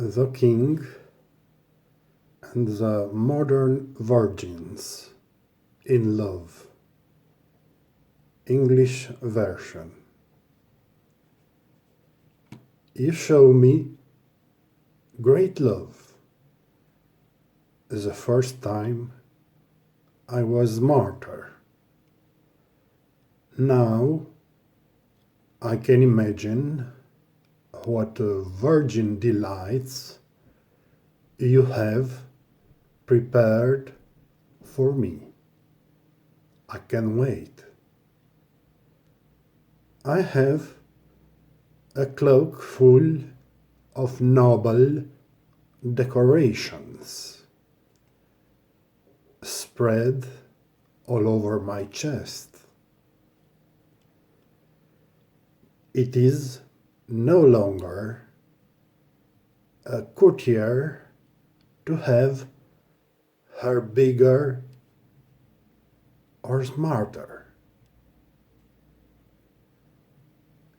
The King and the Modern Virgins. Inlove. English version. You show me great love. The first time I was martyr. Now I can imagine what virgin delights you have prepared for me. I can wait. I have a cloak full of noble decorations spread all over my chest. It is no longer a courtier to have her bigger or smarter.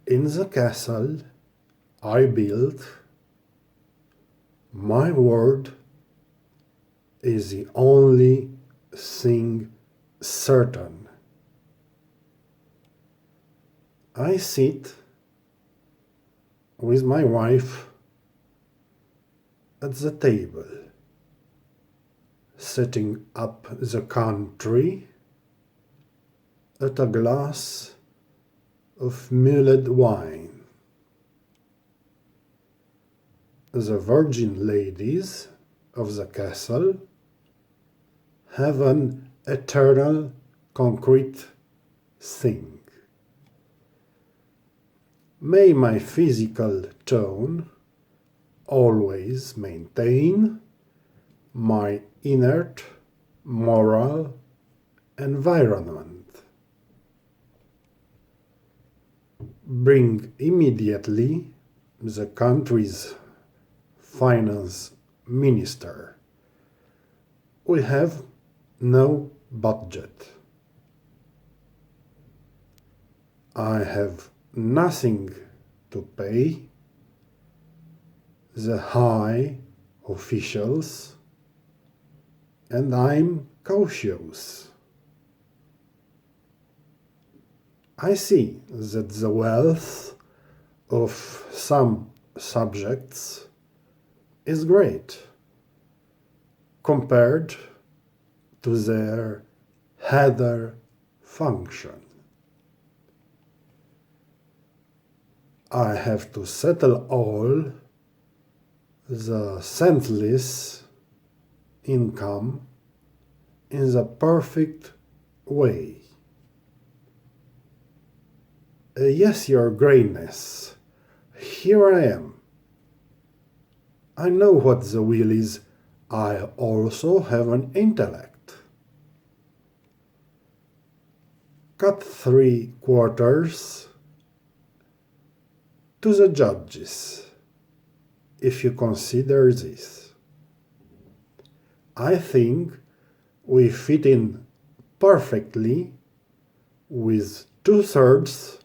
In the castle I built, my word is the only thing certain. I sit with my wife at the table, setting up the country at a glass of mulled wine. The virgin ladies of the castle have an eternal concrete thing. May my physical tone always maintain my inert moral environment. Bring immediately the country's finance minister. We have no budget. I have nothing to pay the high officials, and I'm cautious. I see that the wealth of some subjects is great compared to their header function. I have to settle all the senseless income in the perfect way. Yes, Your Greatness, here I am. I know what the will is. I also have an intellect. Cut 3/4 to the judges, if you consider this. I think we fit in perfectly with 2/3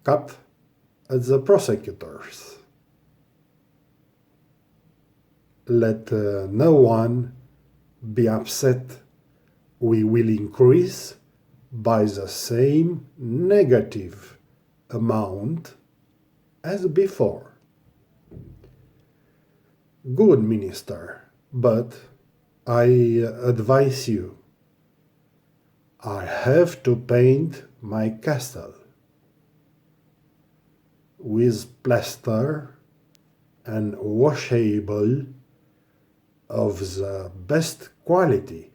cut at the prosecutors. Let no one be upset. We will increase by the same negative amount as before. Good, Minister, but I advise you. I have to paint my castle with plaster and washable of the best quality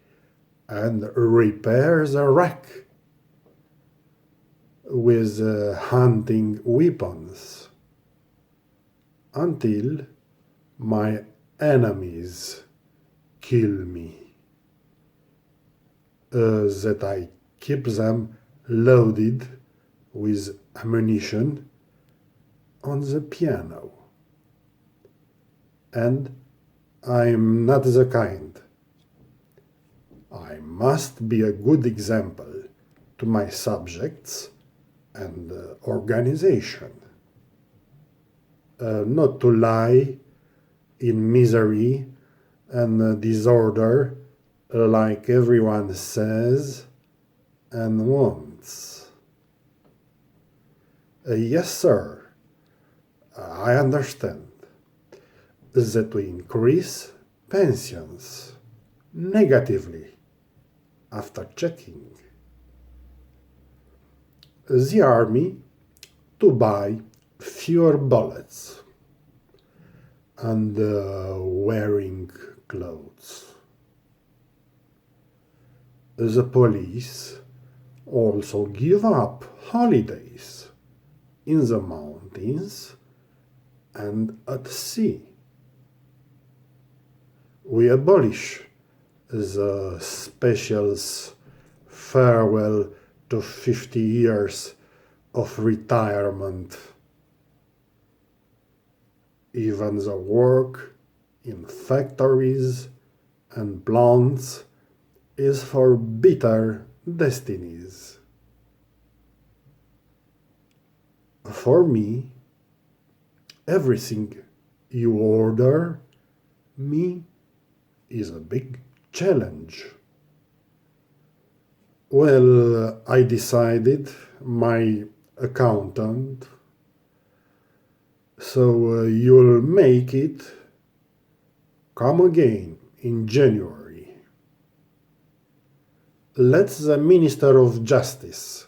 and repair the wreck with hunting weapons until my enemies kill me, that I keep them loaded with ammunition on the piano. And I'm not the kind. I must be a good example to my subjects and organization. Not to lie in misery and disorder, like everyone says and wants. Yes, sir, I understand that we increase pensions negatively after checking. The army to buy fewer bullets and wearing clothes. The police also give up holidays in the mountains and at sea. We abolish the specials farewell to 50 years of retirement. Even the work in factories and plants is for bitter destinies. For me, everything you order me is a big challenge. Well, I decided my accountant, so you'll make it. Come again in January. Let the Minister of Justice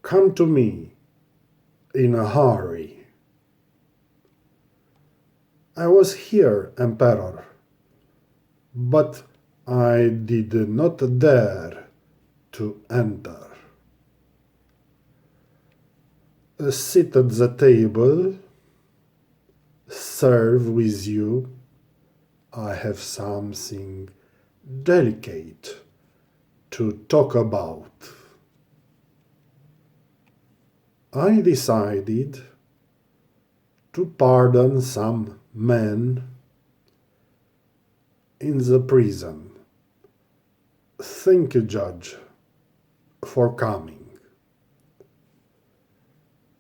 come to me in a hurry. I was here, Emperor, but I did not dare to enter. Sit at the table, serve with you. I have something delicate to talk about. I decided to pardon some men in the prison. Thank you, Judge, for coming.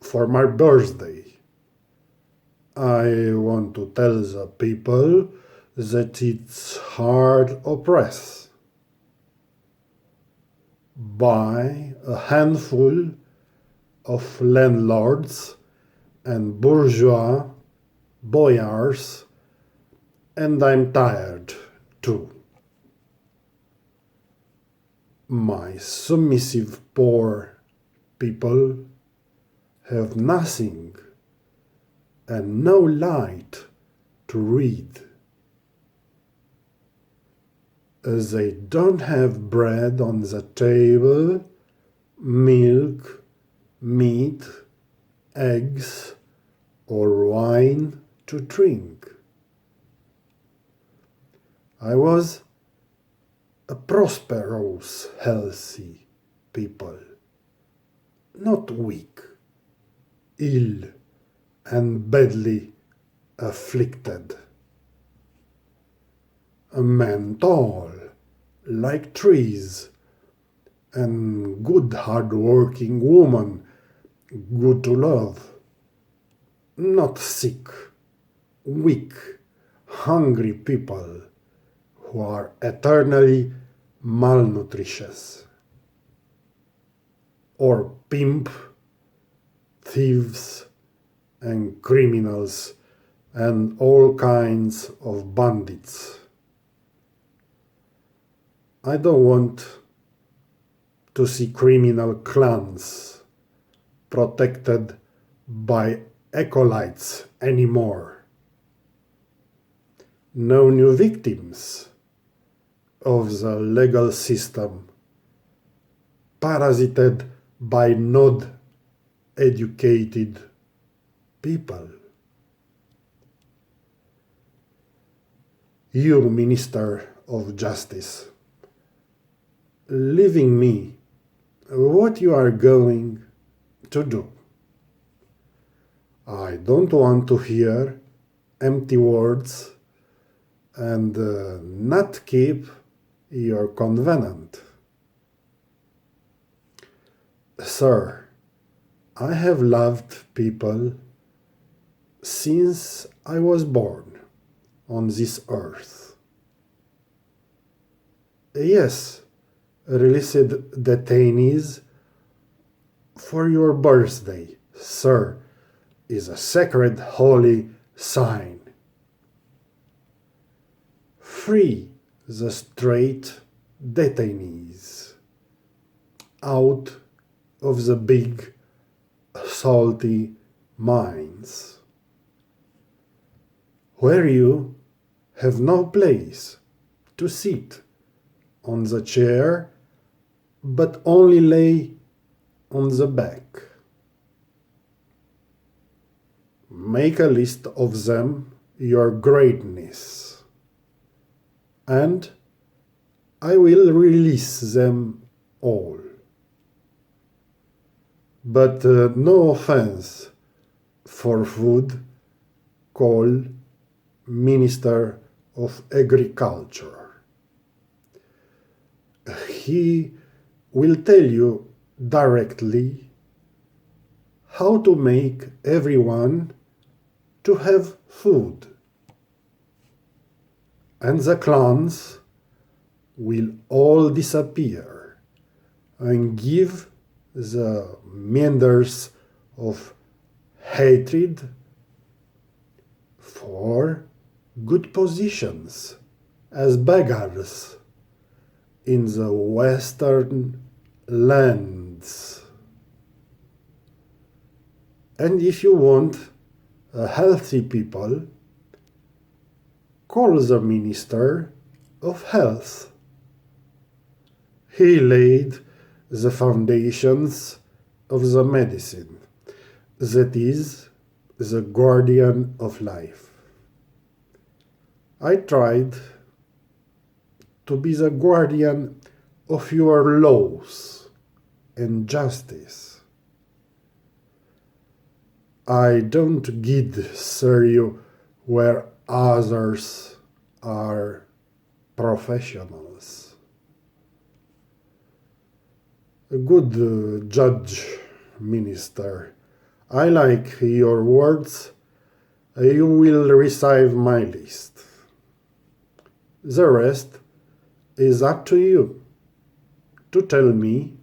For my birthday, I want to tell the people that it's hard oppressed by a handful of landlords and bourgeois boyars, and I'm tired too. My submissive poor people have nothing and no light to read. As they don't have bread on the table, milk, meat, eggs, or wine to drink. I was a prosperous, healthy people, not weak, ill, and badly afflicted. A man tall, like trees, and good hard-working woman, good to love, not sick, weak, hungry people who are eternally malnutritious, or pimp, thieves, and criminals, and all kinds of bandits. I don't want to see criminal clans protected by acolytes anymore. No new victims of the legal system parasited by not educated people. You, Minister of Justice, leaving me what you are going to do. I don't want to hear empty words and not keep your covenant. Sir, I have loved people since I was born, on this earth. Yes, released detainees, for your birthday, sir, is a sacred holy sign. Free the straight detainees out of the big salty mines, where you have no place to sit on the chair, but only lay on the back. Make a list of them, your greatness, and I will release them all. But no offense for food, call Minister of Agriculture. He will tell you directly how to make everyone to have food. And the clans will all disappear and give the meanders of hatred for good positions as beggars in the western lands. And if you want a healthy people, call the Minister of Health. He laid the foundations of the medicine, that is, the guardian of life. I tried to be the guardian of your laws and justice. I don't guide you where others are professionals. A good judge, minister. I like your words. You will receive my list. The rest is up to you to tell me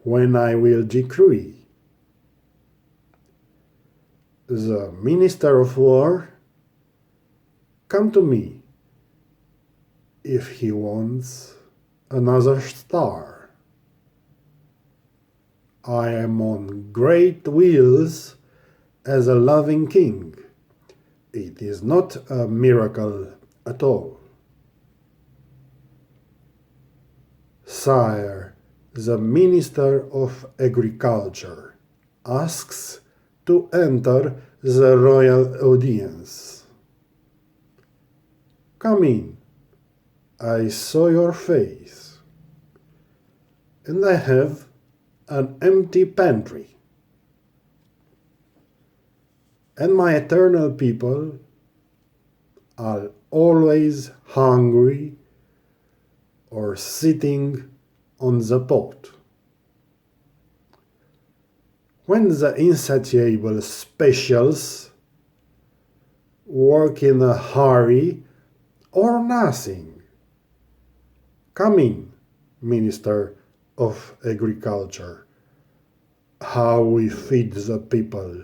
when I will decree. The Minister of War, come to me if he wants another star. I am on great wheels as a loving king. It is not a miracle at all. Sire, the Minister of Agriculture asks to enter the royal audience. Come in. I saw your face. And I have an empty pantry. And my eternal people are always hungry or sitting on the pot. When the insatiable specials work in a hurry or nothing, come in, Minister of Agriculture. How we feed the people.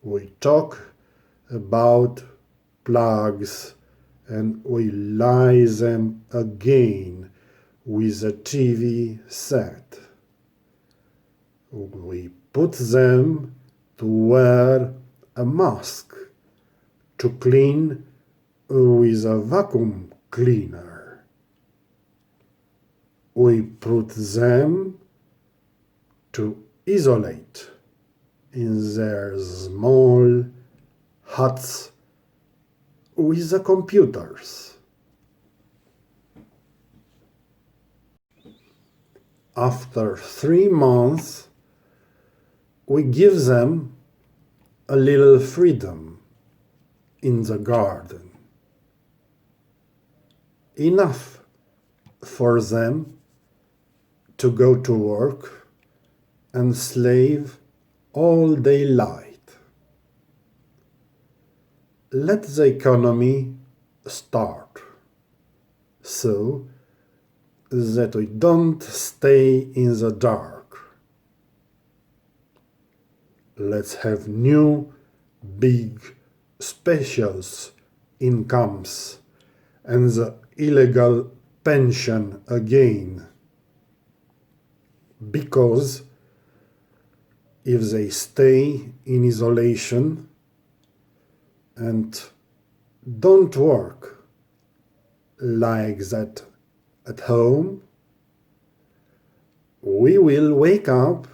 We talk about plagues and we lie them again with a TV set. We put them to wear a mask, to clean with a vacuum cleaner. We put them to isolate in their small huts with the computers. After 3 months, we give them a little freedom in the garden. Enough for them to go to work and slave all daylight. let the economy start so that we don't stay in the dark. Let's have new big specials incomes and the illegal pension again. Because if they stay in isolation and don't work like that at home, we will wake up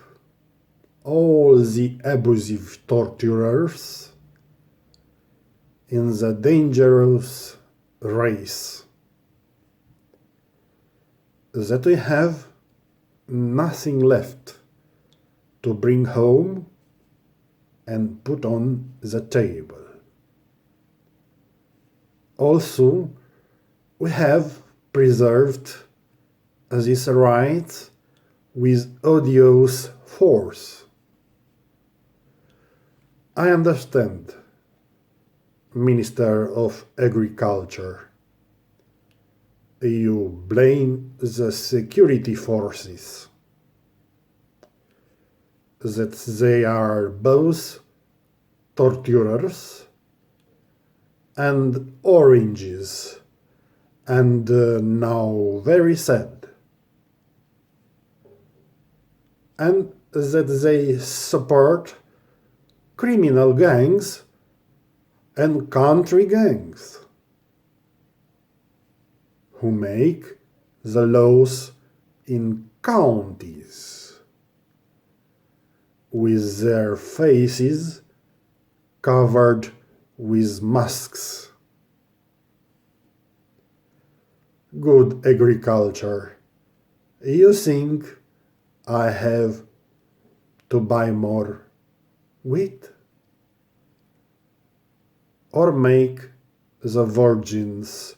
all the abusive torturers in the dangerous race that we have nothing left to bring home and put on the table. Also, we have preserved this right with odious force. I understand, Minister of Agriculture. You blame the security forces, that they are both torturers and oranges, and now very sad, and that they support criminal gangs and country gangs who make the laws in counties with their faces covered with masks. Good agriculture. You think I have to buy more wheat? Or make the virgins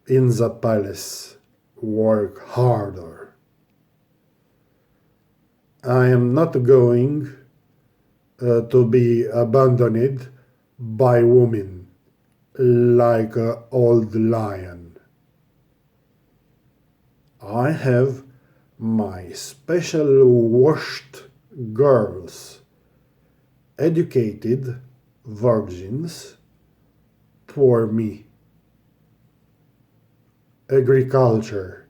in the palace work harder? I am not going to be abandoned by women like an old lion. I have my special washed girls, educated virgins for me. Agriculture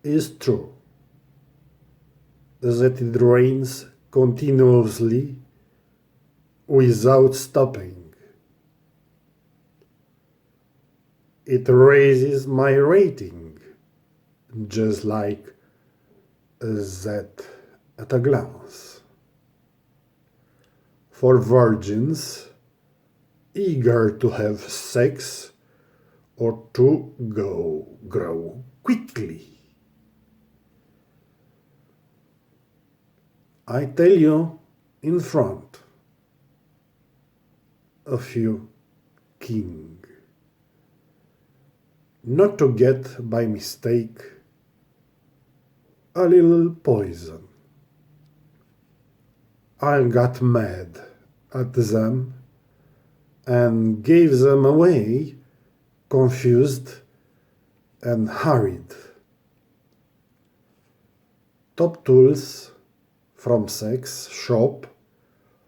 is true that it rains continuously without stopping. It raises my rating, just like that at a glance. For virgins eager to have sex or to grow quickly. I tell you in front of you, king, not to get by mistake a little poison. I got mad at them and gave them away, confused and hurried. Top tools from sex shop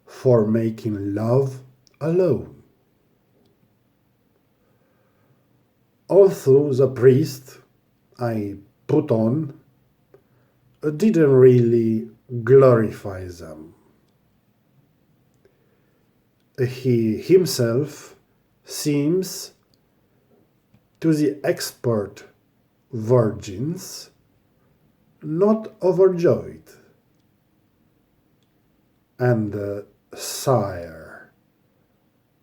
for making love alone. Although the priest I put on didn't really glorify them. He himself seems to the expert virgins not overjoyed. And sire,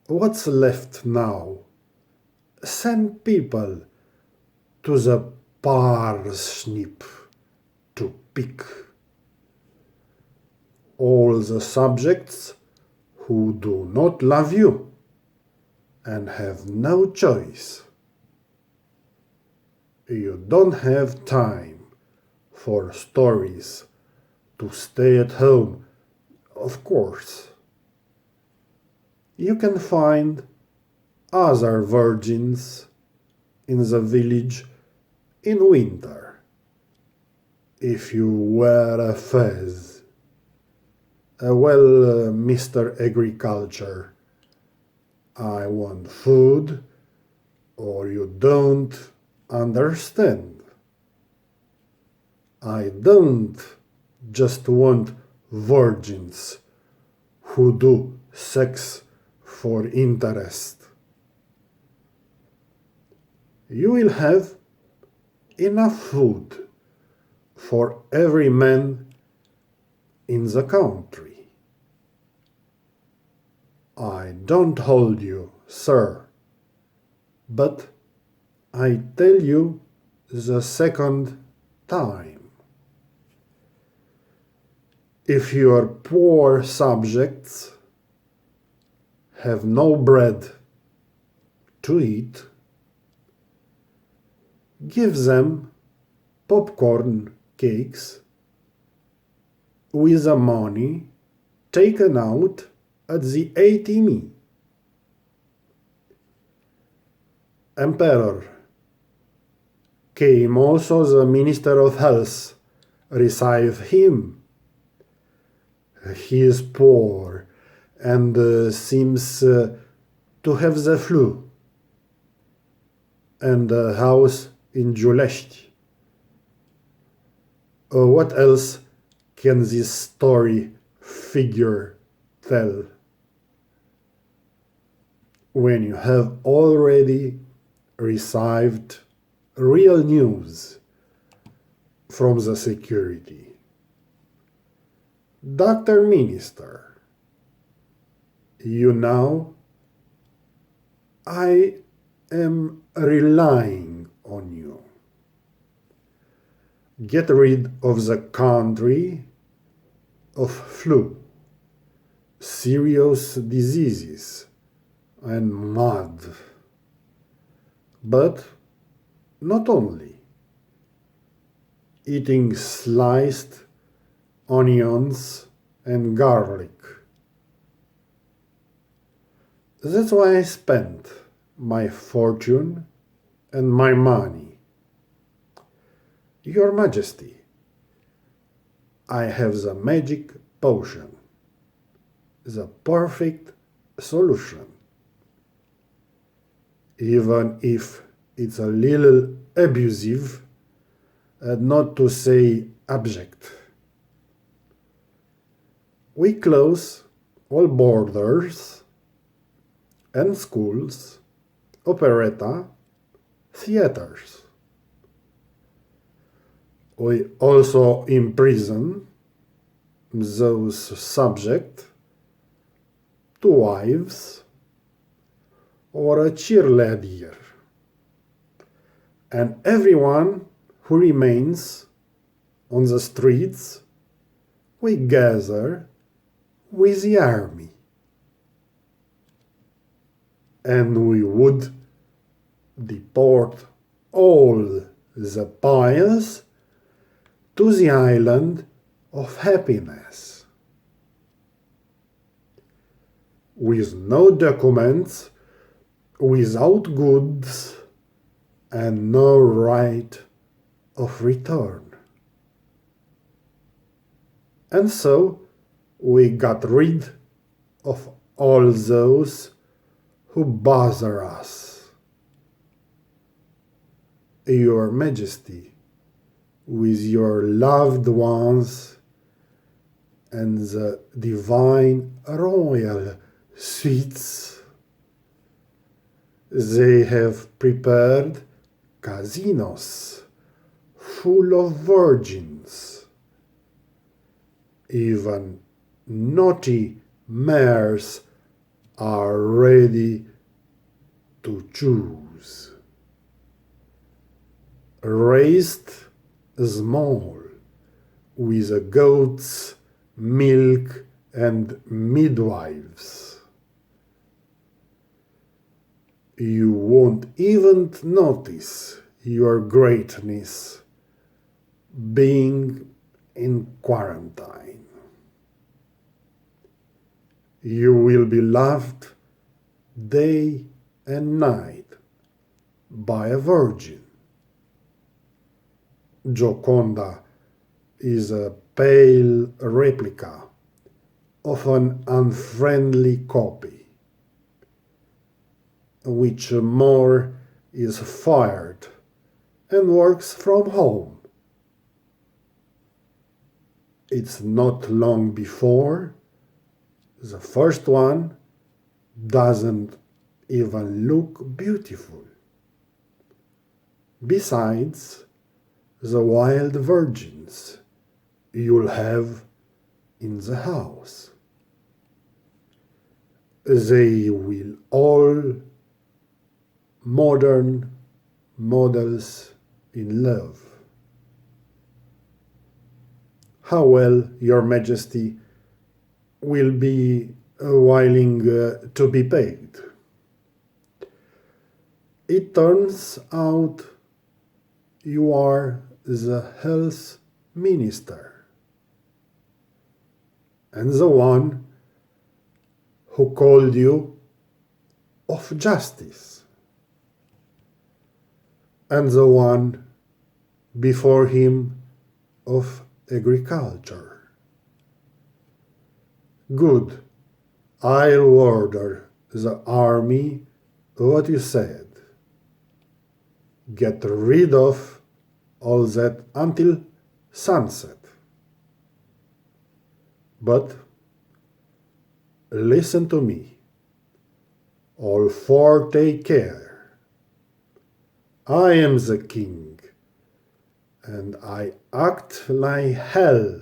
what's left now? Send people to the parsnip to pick. All the subjects who do not love you and have no choice. You don't have time for stories to stay at home, of course. You can find other virgins in the village in winter. If you wear a fez, well, Mr. Agriculture, I want food, or you don't understand. I don't just want virgins who do sex for interest. You will have enough food for every man in the country. I don't hold you, sir, but I tell you the second time. If your poor subjects have no bread to eat, give them popcorn cakes with the money taken out at the ATM. Emperor, came also the Minister of Health. Receive him. He is poor and seems to have the flu and a house in Giulești. What else can this story figure tell? When you have already received real news from the security. Dr. Minister, you know, I am relying on you. Get rid of the country of flu, serious diseases, and mud. But not only. Eating sliced onions and garlic. That's why I spent my fortune and my money. Your Majesty, I have the magic potion, the perfect solution. Even if it's a little abusive, not to say abject. We close all borders and schools, operetta, theaters. We also imprison those subject to wives or a cheerleader, and everyone who remains on the streets we gather with the army, and we would deport all the pious to the island of happiness, with no documents, without goods, and no right of return. And so we got rid of all those who bother us. Your Majesty, with your loved ones and the divine royal suites, they have prepared casinos full of virgins. Even naughty mares are ready to choose. Raised small, with goats, milk, and midwives. You won't even notice your greatness being in quarantine. You will be loved day and night by a virgin. Gioconda is a pale replica of an unfriendly copy, which more is fired and works from home. It's not long before the first one doesn't even look beautiful. Besides the wild virgins you'll have in the house, they will all modern models in love. How well your majesty will be willing to be paid. It turns out you are the health minister and the one who called you of justice, and the one before him of agriculture. Good, I'll order the army what you said. Get rid of all that until sunset. But listen to me. All four take care. I am the king, and I act like hell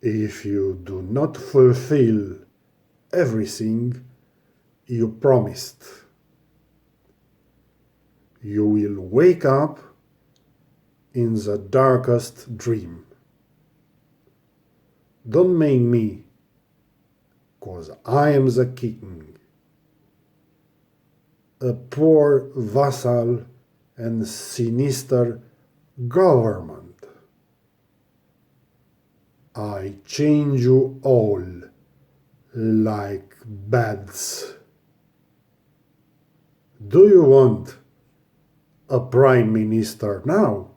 if you do not fulfill everything you promised. You will wake up in the darkest dream. Don't make me, 'cause I am the king, a poor vassal and sinister government. I change you all like beds. Do you want a prime minister now?